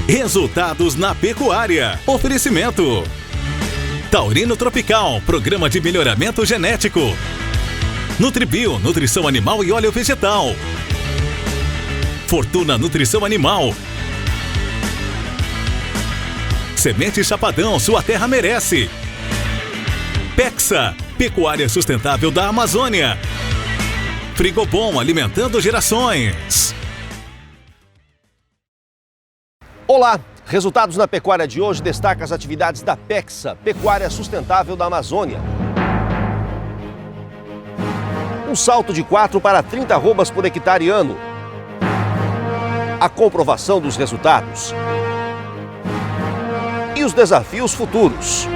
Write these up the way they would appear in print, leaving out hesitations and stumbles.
Resultados na pecuária. Oferecimento. Taurino Tropical, programa de melhoramento genético. Nutribio, nutrição animal e óleo vegetal. Fortuna Nutrição Animal. Semente Chapadão, sua terra merece. Pexa, pecuária sustentável da Amazônia. Frigobom, alimentando gerações. Olá! Resultados na pecuária de hoje destaca as atividades da Pexa, pecuária sustentável da Amazônia. Um salto de 4 para 30 arrobas por hectare ano. A comprovação dos resultados. E os desafios futuros.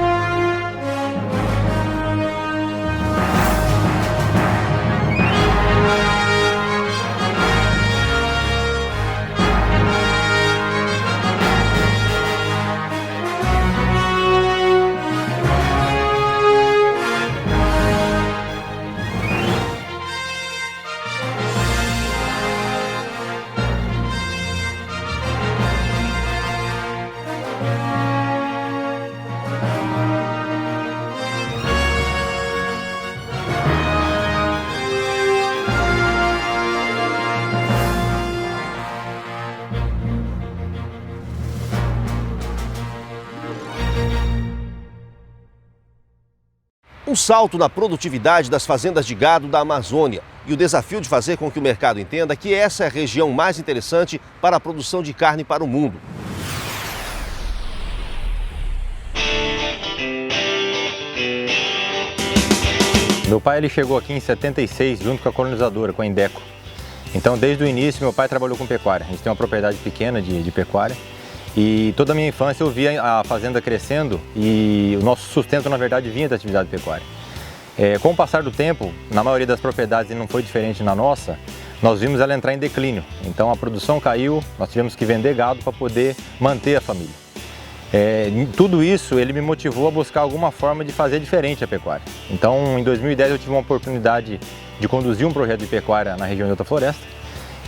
Um salto na produtividade das fazendas de gado da Amazônia e o desafio de fazer com que o mercado entenda que essa é a região mais interessante para a produção de carne para o mundo. Meu pai ele chegou aqui em 76 junto com a colonizadora, com a Indeco. Então desde o início meu pai trabalhou com pecuária. A gente tem uma propriedade pequena de pecuária. E toda a minha infância eu via a fazenda crescendo e o nosso sustento, na verdade, vinha da atividade pecuária. Com o passar do tempo, na maioria das propriedades, e não foi diferente na nossa, nós vimos ela entrar em declínio. Então a produção caiu, nós tivemos que vender gado para poder manter a família. Tudo isso ele me motivou a buscar alguma forma de fazer diferente a pecuária. Então em 2010 eu tive uma oportunidade de conduzir um projeto de pecuária na região de Alta Floresta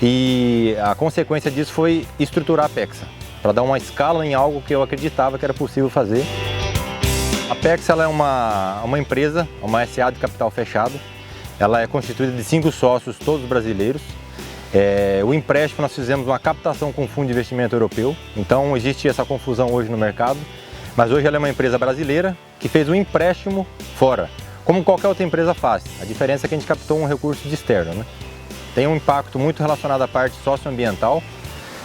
e a consequência disso foi estruturar a Pexa, para dar uma escala em algo que eu acreditava que era possível fazer. A Pexa ela é uma empresa, uma SA de capital fechado. Ela é constituída de 5 sócios, todos brasileiros. O empréstimo nós fizemos uma captação com o Fundo de Investimento Europeu, então existe essa confusão hoje no mercado. Mas hoje ela é uma empresa brasileira que fez um empréstimo fora, como qualquer outra empresa faz. A diferença é que a gente captou um recurso de externo, né? Tem um impacto muito relacionado à parte socioambiental.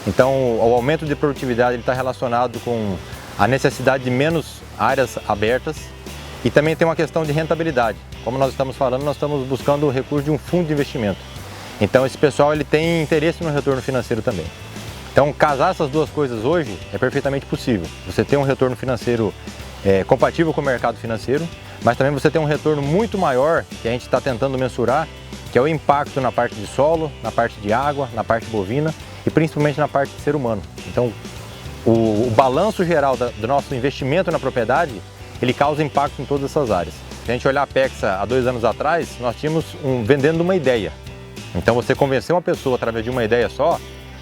Então, o aumento de produtividade está relacionado com a necessidade de menos áreas abertas e também tem uma questão de rentabilidade. Como nós estamos falando, nós estamos buscando o recurso de um fundo de investimento. Então, esse pessoal ele tem interesse no retorno financeiro também. Então, casar essas duas coisas hoje é perfeitamente possível. Você tem um retorno financeiro compatível com o mercado financeiro, mas também você tem um retorno muito maior que a gente está tentando mensurar, que é o impacto na parte de solo, na parte de água, na parte bovina, e principalmente na parte de ser humano. Então, o balanço geral do nosso investimento na propriedade, ele causa impacto em todas essas áreas. Se a gente olhar a Pexa há 2 anos atrás, nós tínhamos vendendo uma ideia. Então, você convencer uma pessoa através de uma ideia só,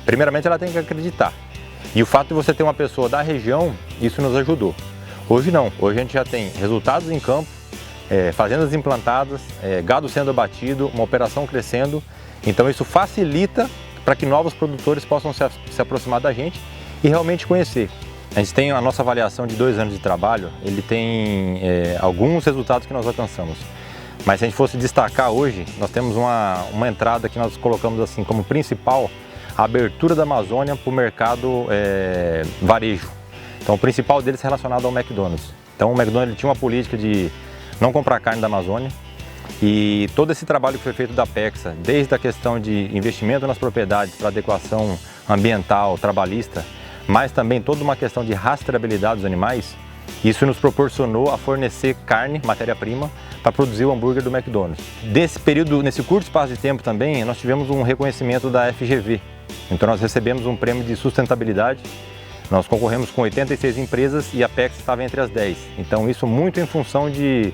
primeiramente ela tem que acreditar. E o fato de você ter uma pessoa da região, isso nos ajudou. Hoje não, hoje a gente já tem resultados em campo, fazendas implantadas, gado sendo abatido, uma operação crescendo. Então, isso facilita para que novos produtores possam se aproximar da gente e realmente conhecer. A gente tem a nossa avaliação de 2 anos de trabalho, ele tem alguns resultados que nós alcançamos. Mas se a gente fosse destacar hoje, nós temos uma entrada que nós colocamos assim como principal, a abertura da Amazônia para o mercado varejo. Então o principal deles é relacionado ao McDonald's. Então o McDonald's ele tinha uma política de não comprar carne da Amazônia. E todo esse trabalho que foi feito da Pexa, desde a questão de investimento nas propriedades para adequação ambiental, trabalhista, mas também toda uma questão de rastreabilidade dos animais, isso nos proporcionou a fornecer carne, matéria-prima, para produzir o hambúrguer do McDonald's. Nesse período, nesse curto espaço de tempo também, nós tivemos um reconhecimento da FGV. Então nós recebemos um prêmio de sustentabilidade. Nós concorremos com 86 empresas e a Pexa estava entre as 10. Então isso muito em função de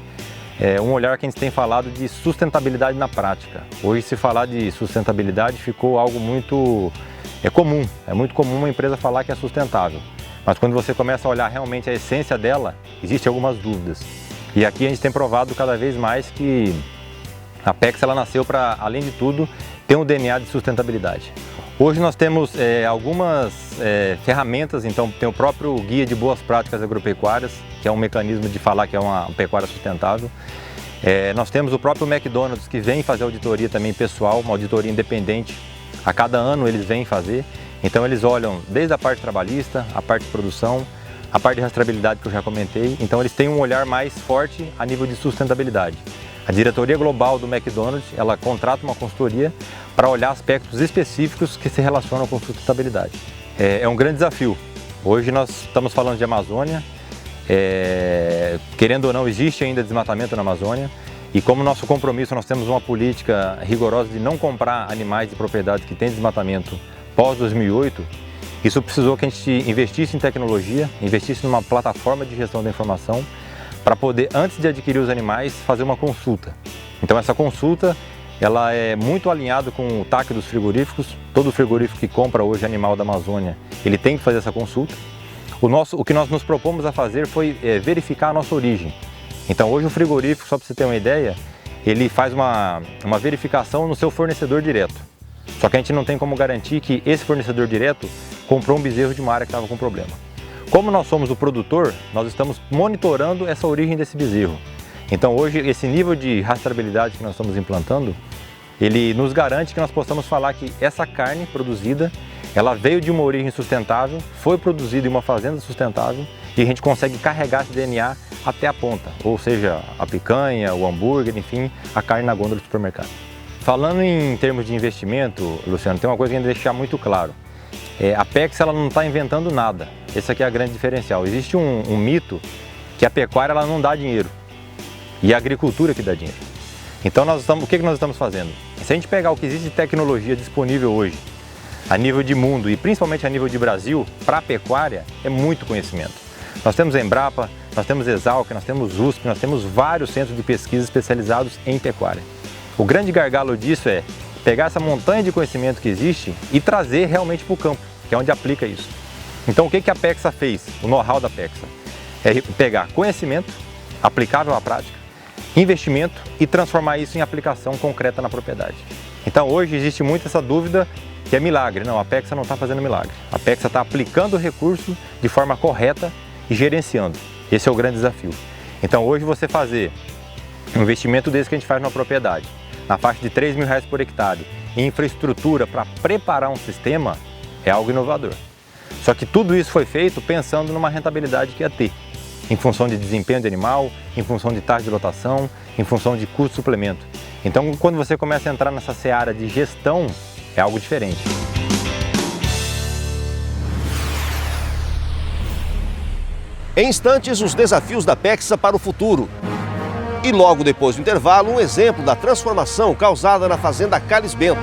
um olhar que a gente tem falado de sustentabilidade na prática. Hoje, se falar de sustentabilidade, ficou algo muito É muito comum uma empresa falar que é sustentável, mas quando você começa a olhar realmente a essência dela, existem algumas dúvidas. E aqui a gente tem provado cada vez mais que a Apexa ela nasceu para, além de tudo, ter um DNA de sustentabilidade. Hoje nós temos algumas ferramentas, então tem o próprio Guia de Boas Práticas Agropecuárias, que é um mecanismo de falar que é uma pecuária sustentável. Nós temos o próprio McDonald's, que vem fazer auditoria também pessoal, uma auditoria independente. A cada ano eles vêm fazer, então eles olham desde a parte trabalhista, a parte de produção, a parte de rastreabilidade que eu já comentei, então eles têm um olhar mais forte a nível de sustentabilidade. A diretoria global do McDonald's, ela contrata uma consultoria para olhar aspectos específicos que se relacionam com sustentabilidade. É um grande desafio. Hoje nós estamos falando de Amazônia, querendo ou não existe ainda desmatamento na Amazônia, e como nosso compromisso nós temos uma política rigorosa de não comprar animais de propriedades que têm desmatamento pós 2008, isso precisou que a gente investisse em tecnologia, investisse numa plataforma de gestão da informação para poder, antes de adquirir os animais, fazer uma consulta. Então essa consulta ela é muito alinhada com o TAC dos frigoríficos. Todo frigorífico que compra hoje animal da Amazônia, ele tem que fazer essa consulta. O que nós nos propomos a fazer foi verificar a nossa origem. Então hoje o frigorífico, só para você ter uma ideia, ele faz uma verificação no seu fornecedor direto. Só que a gente não tem como garantir que esse fornecedor direto comprou um bezerro de uma área que estava com problema. Como nós somos o produtor, nós estamos monitorando essa origem desse bezerro. Então hoje esse nível de rastreabilidade que nós estamos implantando, ele nos garante que nós possamos falar que essa carne produzida, ela veio de uma origem sustentável, foi produzida em uma fazenda sustentável e a gente consegue carregar esse DNA até a ponta, ou seja, a picanha, o hambúrguer, enfim, a carne na gôndola do supermercado. Falando em termos de investimento, Luciano, tem uma coisa que eu quero deixar muito claro. A Apexa ela não está inventando nada, esse aqui é a grande diferencial. Existe um mito que a pecuária ela não dá dinheiro e a agricultura que dá dinheiro. Então o que nós estamos fazendo? Se a gente pegar o que existe de tecnologia disponível hoje, a nível de mundo e principalmente a nível de Brasil, para a pecuária é muito conhecimento. Nós temos a Embrapa, nós temos Exalc, nós temos USP, nós temos vários centros de pesquisa especializados em pecuária. O grande gargalo disso é pegar essa montanha de conhecimento que existe e trazer realmente para o campo, que é onde aplica isso. Então o que a Apexa fez? O know-how da Apexa é pegar conhecimento aplicável à prática, investimento e transformar isso em aplicação concreta na propriedade. Então hoje existe muito essa dúvida que é milagre. Não, a Apexa não está fazendo milagre. A Apexa está aplicando o recurso de forma correta e gerenciando. Esse é o grande desafio. Então hoje você fazer um investimento desse que a gente faz numa propriedade, na faixa de R$3.000 por hectare, em infraestrutura para preparar um sistema, é algo inovador. Só que tudo isso foi feito pensando numa rentabilidade que ia ter, em função de desempenho de animal, em função de taxa de lotação, em função de custo de suplemento. Então, quando você começa a entrar nessa seara de gestão, é algo diferente. Em instantes, os desafios da Apexa para o futuro. E logo depois do intervalo, um exemplo da transformação causada na fazenda Calles Bento.